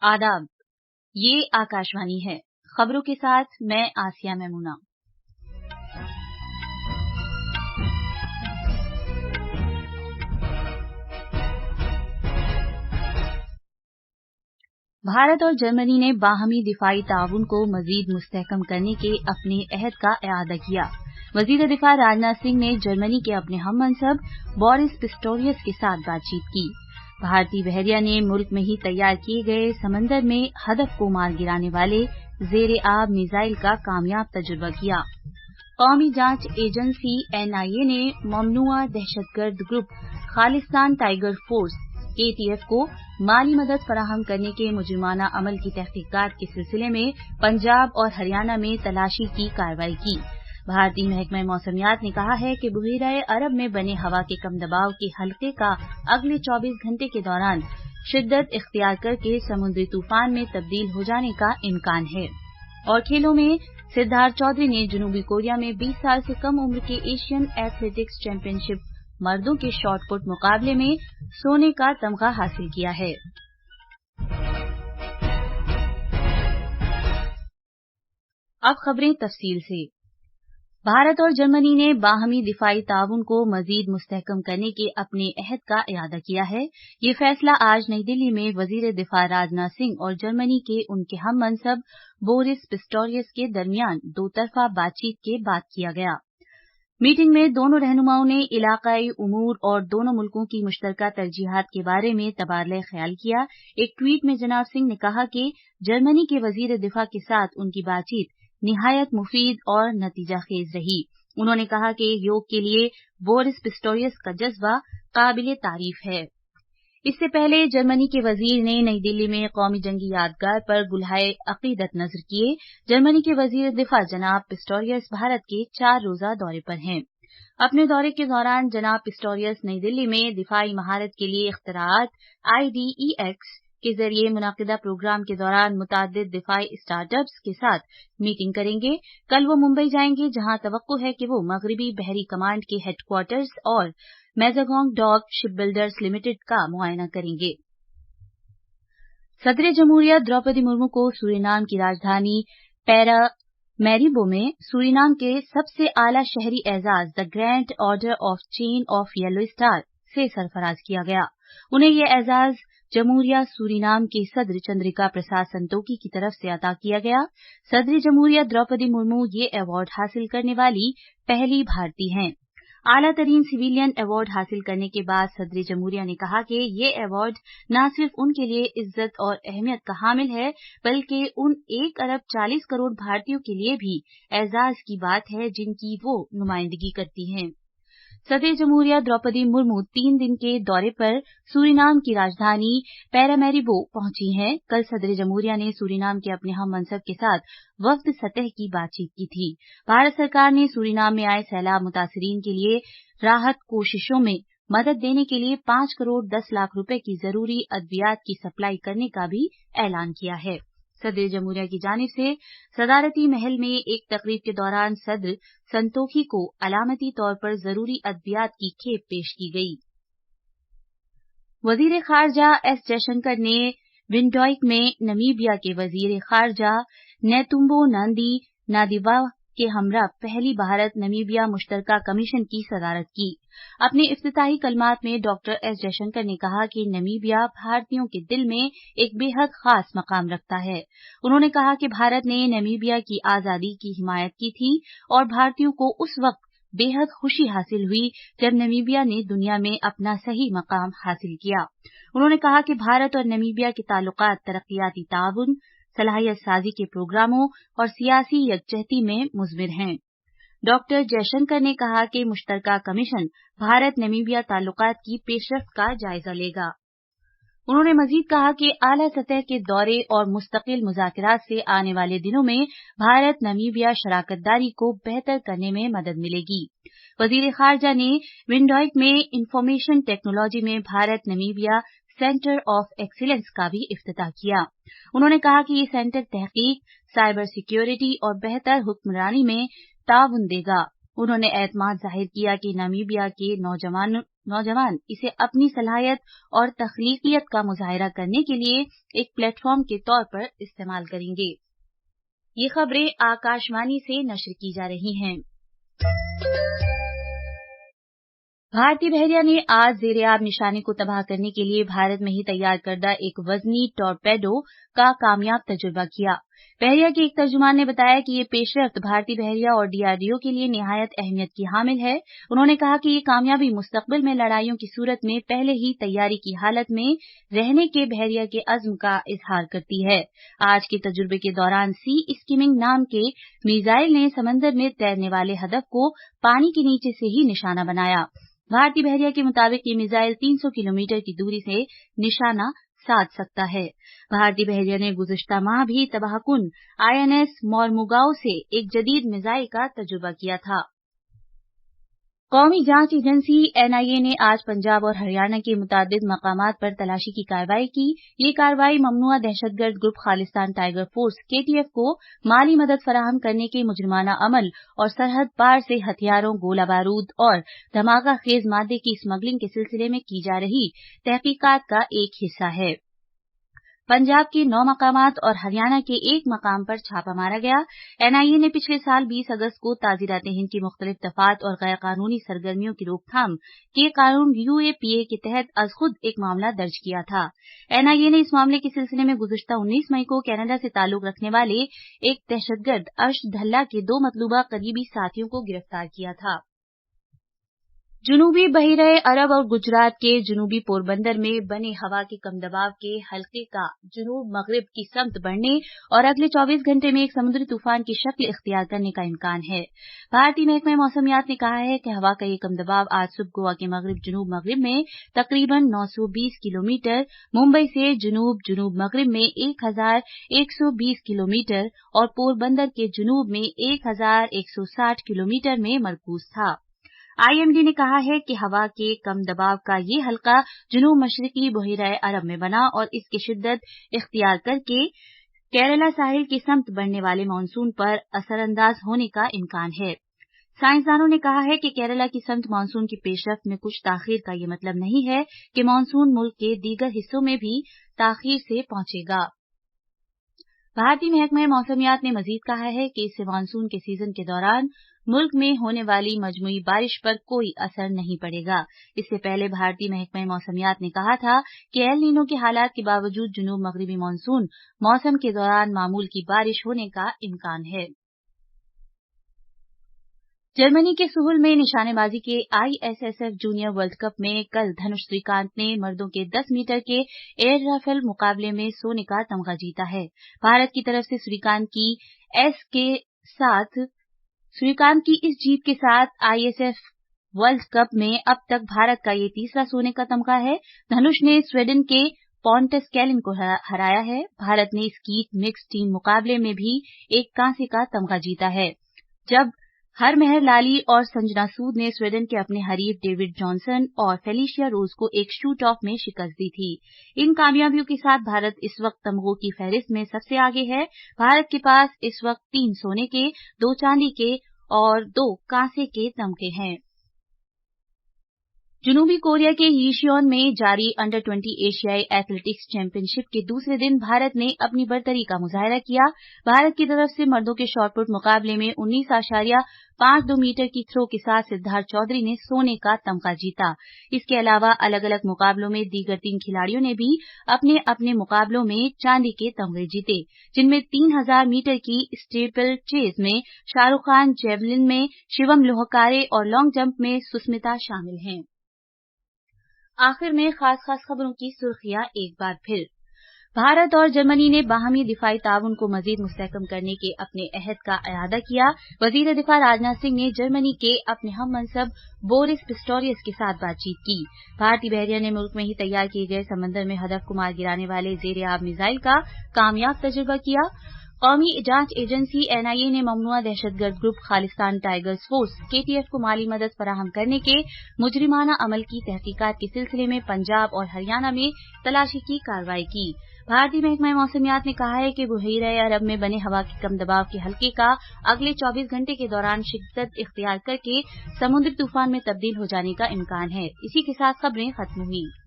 आदाब, ये आकाशवाणी है। खबरों के साथ मैं आसिया मैमूना। भारत और जर्मनी ने बाहमी दिफाई ताउन को मजीद मुस्तहकम करने के अपने अहद का इआदा किया। वजीर दिफा राजनाथ सिंह ने जर्मनी के अपने हममनसब बोरिस पिस्टोरियस के साथ बातचीत की। भारतीय बहरिया ने मुल्क में ही तैयार किए गए समंदर में हदफ को मार गिराने वाले जेर आब मिसाइल का कामयाब तजुर्बा किया। कौमी जांच एजेंसी NIA ने ममनुआ दहशतगर्द group Khalistan tiger force KTF को माली मदद फराहम करने के मुजरिमाना अमल की तहकीकात के सिलसिले में पंजाब और हरियाणा में तलाशी की कार्रवाई की। भारतीय महकमा मौसमियात ने कहा है कि बुहीराए अरब में बने हवा के कम दबाव के हल्के का अगले 24 घंटे के दौरान शिद्दत इख्तियार करके समुद्री तूफान में तब्दील हो जाने का इम्कान है। और खेलों में सिद्धार्थ चौधरी ने जनूबी कोरिया में 20 साल से कम उम्र के एशियन एथलेटिक्स चैंपियनशिप मर्दों के शॉटपुट मुकाबले में सोने का तमगा हासिल किया है। अब खबरें तफसील से। भारत और जर्मनी ने बाहमी दिफाई ताउन को मजीद मुस्तहकम करने के अपने अहद का इआदा किया है। ये फैसला आज नई दिल्ली में वजीर दिफा राजनाथ सिंह और जर्मनी के उनके हममनसब बोरिस पिस्टोरियस के दरमियान दो तरफा बातचीत के बाद किया गया। मीटिंग में दोनों रहनुमाओं ने इलाकाई उमूर और दोनों मुल्कों की मुश्तरका तरजीहात के बारे में तबादला ख्याल किया। एक ट्वीट में जनाब सिंह ने कहा कि जर्मनी के वजीर दिफा के साथ उनकी बातचीत निहायत मुफीद और नतीजा खेज रही। उन्होंने कहा कि योग के लिए बोरिस पिस्टोरियस का जज्बा काबिले तारीफ है। इससे पहले जर्मनी के वजीर ने नई दिल्ली में कौमी जंगी यादगार पर गुलहाए अकीदत नजर किए। जर्मनी के वजीर दिफा जनाब पिस्टोरियस भारत के 4 रोजा दौरे पर हैं। अपने दौरे के दौरान जनाब पिस्टोरियस नई दिल्ली में दिफाई महारत के लिए इख्तराआत IDEX के जरिए मुनाकिदा प्रोग्राम के दौरान मुतादिद दिफाई स्टार्टअप्स के साथ मीटिंग करेंगे। कल वो मुंबई जाएंगे, जहां तवक्को है कि वो मगरबी बहरी कमांड के हेडक्वार्टर्स और मेजागोंग डॉक शिप बिल्डर्स लिमिटेड का मुआयना करेंगे। सदर जमहूरियत द्रौपदी मुर्मू को सूरीनाम की राजधानी पैरामैरिबो में सूरीनाम के सबसे आला शहरी एजाज the grand order of chain of yellow star से सरफराज किया गया। उन्हें यह एजाज जमहूरिया सूरीनाम के सदर चंद्रिका प्रसाद संतोखी की तरफ से अता किया गया। सदर जमहूरिया द्रौपदी मुर्मू ये अवार्ड हासिल करने वाली पहली भारतीय हैं। आला तरीन सिविलियन अवार्ड हासिल करने के बाद सदर जमहूरिया ने कहा कि ये अवार्ड न सिर्फ उनके लिए इज्जत और अहमियत का हामिल है, बल्कि उन 1 अरब 40 करोड़ भारतीयों के लिए भी एजाज की बात है जिनकी वो नुमाइंदगी करती हैं। सदर जमहूरिया द्रौपदी मुर्मू 3 दिन के दौरे पर सूरीनाम की राजधानी पैरामैरिबो पहुंची हैं। कल सदर जमहूरिया ने सूरीनाम के अपने हममनसब के साथ वफ्द सतह की बातचीत की थी। भारत सरकार ने सूरीनाम में आए सैलाब मुतासरीन के लिए राहत कोशिशों में मदद देने के लिए 5 करोड़ 10 लाख रुपए की जरूरी अद्वियात की सप्लाई करने का भी ऐलान किया है। सदर जमहूरिया की जानिब से सदारती महल में एक तकरीब के दौरान सदर संतोखी को अलामती तौर पर जरूरी अद्वियात की खेप पेश की गई। वजीर खारजा S जयशंकर ने विंडोइक में नमीबिया के वजीर खारजा नेतुम्बो नांदी नादिवा के हमरा पहली भारत नमीबिया मुश्तरका कमीशन की सदारत की। अपने इफ्तिताही कलमात में डॉक्टर S जयशंकर ने कहा कि नमीबिया भारतीयों के दिल में एक बेहद खास मकाम रखता है। उन्होंने कहा कि भारत ने नमीबिया की आजादी की हिमायत की थी और भारतीयों को उस वक्त बेहद खुशी हासिल हुई जब नमीबिया ने दुनिया में अपना सही मकाम हासिल किया। उन्होंने कहा कि भारत और नमीबिया के ताल्लुकात तरक्कियाती ताउन, सलाहियत साजी के प्रोग्रामों और सियासी यकजहती में मुज़मिर हैं। डॉक्टर जयशंकर ने कहा कि मुश्तरका कमीशन भारत नमीबिया ताल्लुकात की पेशरफ्त का जायजा लेगा। उन्होंने मजीद कहा कि आला सतह के दौरे और मुस्तकिल मुज़ाकरात से आने वाले दिनों में भारत नमीबिया शराकतदारी को बेहतर करने में मदद मिलेगी। वजीर खारजा ने विंडोइक में इंफॉर्मेशन टेक्नोलॉजी में Bharat Namibia centre of excellence का भी इफ्तिताह किया। उन्होंने कहा कि ये सेंटर तहकीक, साइबर सिक्योरिटी और बेहतर हुक्मरानी में ताउन देगा। उन्होंने एतमाद जाहिर किया कि नामीबिया के नौजवान इसे अपनी सलाहियत और तख्लीकियत का मुजाहिरा करने के लिए एक प्लेटफॉर्म के तौर पर इस्तेमाल करेंगे। ये खबरें आकाशवाणी से नश्र की जा रही हैं। भारतीय बहरिया ने आज जेर-ए-आब निशाने को तबाह करने के लिए भारत में ही तैयार करदा एक वजनी टॉरपेडो का कामयाब तजुर्बा किया। बहरिया के एक तर्जुमान ने बताया कि ये पेशरफ्त भारतीय बहरिया और डीआरडीओ के लिए निहायत अहमियत की हामिल है। उन्होंने कहा कि ये कामयाबी मुस्तकबिल में लड़ाइयों की सूरत में पहले ही तैयारी की हालत में रहने के बहरिया के अज़्म का इजहार करती है। आज के तजुर्बे के दौरान सी स्किमिंग नाम के मिसाइल ने समंदर में तैरने वाले हदफ को पानी के नीचे से ही निशाना बनाया। भारतीय बहरिया के मुताबिक ये मिसाइल 300 किलोमीटर की दूरी से निशाना साध सकता है। भारतीय बहरिया ने गुज़िश्ता माह भी तबाहकुन आईएनएस मोरमुगाओ से एक जदीद मिसाइल का तजुर्बा किया था। कौमी जांच एजेंसी एनआईए ने आज पंजाब और हरियाणा के मुतादिद मकामात पर तलाशी की कार्रवाई की। ये कार्रवाई ममनुआ दहशतगर्द ग्रुप खालिस्तान टाइगर फोर्स केटीएफ को माली मदद फराहम करने के मुजरिमाना अमल और सरहद पार से हथियारों, गोला बारूद और धमाका खेज मादे की स्मगलिंग के सिलसिले में की जा रही तहकीकात का एक हिस्सा है। पंजाब के 9 मकामात और हरियाणा के एक मकाम पर छापा मारा गया। एनआईए ने पिछले साल 20 अगस्त को ताज़ीरात हिंद की मुख्तलिफ दफात और गैर कानूनी सरगर्मियों की रोकथाम के कानून यूएपीए के तहत अज खुद एक मामला दर्ज किया था। एनआईए ने इस मामले के सिलसिले में गुज़िश्ता 19 मई को कनाडा से ताल्लुक रखने वाले एक दहशतगर्द अर्श ढल्ला के 2 मतलूबा करीबी साथियों को गिरफ्तार किया था। जनूबी बहिरे अरब और गुजरात के जनूबी पोरबंदर में बने हवा के कम दबाव के हल्के का जुनूब मगरिब की समत बढ़ने और अगले 24 घंटे में एक समुद्री तूफान की शक्ल इख्तियार करने का इम्कान है। भारतीय महकमा मौसमियात ने कहा है कि हवा का ये कम दबाव आज सुबह गोवा के मगरिब जनूब मगरिब में तकरीबन 920 किलोमीटर, मुंबई से जनूब जनूब मगरिब में 1120 किलोमीटर और पोरबंदर के जनूब में 1160 किलोमीटर में मरकूज था। आईएमडी ने कहा है कि हवा के कम दबाव का ये हल्का जुनूब मशरकी बहिरे अरब में बना और इसकी शिद्दत इख्तियार करके केरला साहिल की समत बढ़ने वाले मानसून पर असरअंदाज होने का इम्कान है। साइंसदानों ने कहा है कि केरला की समत मानसून की पेशरफ्त में कुछ ताखीर का ये मतलब नहीं है कि मानसून मुल्क के दीगर हिस्सों में भी ताखीर से पहुंचेगा। भारतीय महकमा मौसमियात ने मजीद कहा है कि इससे मानसून के सीजन के दौरान मुल्क में होने वाली मजमूई बारिश पर कोई असर नहीं पड़ेगा। इससे पहले भारतीय महकमा मौसमियात ने कहा था कि एल नीनो के हालात के बावजूद जनूब मगरिबी मानसून मौसम के दौरान मामूल की बारिश होने का इम्कान है। जर्मनी के सुहुल में निशानेबाजी के आईएसएसएफ जूनियर वर्ल्ड कप में कल धनुष श्रीकांत ने मर्दों के 10 मीटर के एयर राइफल मुकाबले में सोने का तमगा जीता है। भारत की तरफ से श्रीकांत की इस जीत के साथ आईएसएफ वर्ल्ड कप में अब तक भारत का ये तीसरा सोने का तमगा है। धनुष ने स्वीडन के पॉन्टस कैलिन को हराया है। भारत ने स्कीट मिक्स टीम मुकाबले में भी एक कांसे का तमगा जीता है, जब हरमेहर लाली और संजना सूद ने स्वीडन के अपने हरीफ डेविड जॉनसन और फेलिशिया रोज को एक शूट ऑफ में शिकस्त दी थी। इन कामयाबियों के साथ भारत इस वक्त तमगों की फहरिस्त में सबसे आगे है। भारत के पास इस वक्त 3 सोने के, 2 चांदी के और 2 कांसे के तमगे हैं। जनूबी कोरिया के यीशियोन में जारी अंडर 20 एशियाई एथलेटिक्स चैंपियनशिप के दूसरे दिन भारत ने अपनी बरतरी का मुजाहिरा किया। भारत की तरफ से मर्दों के शॉटपुट मुकाबले में 19.52 मीटर की थ्रो के साथ सिद्धार्थ चौधरी ने सोने का तमगा जीता। इसके अलावा अलग अलग मुकाबलों में दीगर 3 खिलाड़ियों ने भी अपने अपने मुकाबलों में चांदी के तमगे जीते, जिनमें 3000 मीटर की स्टीपल चेज में शाहरुख खान, जेवलिन में शिवम लोहकारे और लॉन्ग जंप में सुस्मिता शामिल हैं। आखिर में खास खबरों की सुर्खियां एक बार फिर। भारत और जर्मनी ने बाहमी दिफाई ताउन को मजीद मुस्तहकम करने के अपने अहद का इरादा किया। वजीर दिफा राजनाथ सिंह ने जर्मनी के अपने हम मनसब बोरिस पिस्टोरियस के साथ बातचीत की। भारतीय बहरिया ने मुल्क में ही तैयार किए गए समंदर में हदफ को मार गिराने वाले जेर-ए-आब मिसाइल का कामयाब तजुर्बा किया। قومی جانچ ایجنسی NIA نے ممنوعہ دہشت گرد group Khalistan tigers force KTF کو مالی مدد فراہم کرنے کے مجرمانہ عمل کی تحقیقات کے سلسلے میں پنجاب اور ہریانہ میں تلاشی کی کارروائی کی۔ بھارتی محکمہ موسمیات نے کہا ہے کہ بحیرہ عرب میں بنے ہوا کے کم دباؤ کے حلقے کا اگلے 24 گھنٹے کے دوران شدت اختیار کر کے سمندری طوفان میں تبدیل ہو جانے کا امکان ہے۔ اسی کے ساتھ خبریں ختم ہوئی۔